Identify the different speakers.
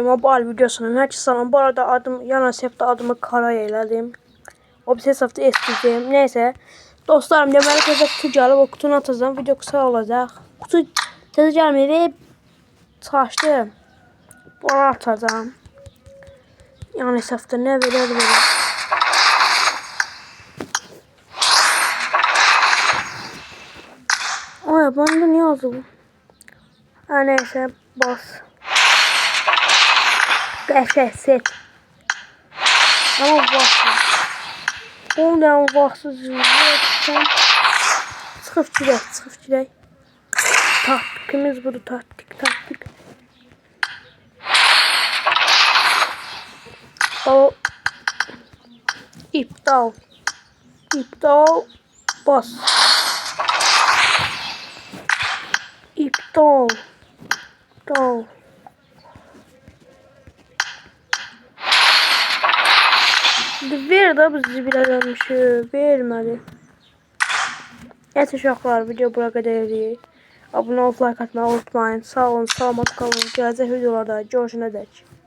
Speaker 1: Mobile videosunun herkese salam. Bu arada adım yan hesapta adımı Kara elədim. O bir hesapta eskiyim. Neyse. Dostlarım deməli ki kutu gəlib, o kutunu atacağım. Video kısa olacaq. Kutu təzə gəlməyib. Çaşdım. Bunu atacağım. Yan hesapta ne verir. Ay bana ne yazdı bu? Her neyse bas. Qəşəng. Ama vaxtsız. Ondan vaxtsız yürüyürsən. Çıxıb girək. Taktikimiz budur, taktik. O iptal. Bas. İptal. Ver de bu zibilə dönmüşü. Vermədi. Evet uşaqlar, video bura qədər eləyik. Abunə olub like atmayı unutmayın. Sağ olun, salamat qalın. Gələcək videolarda görüşənədək.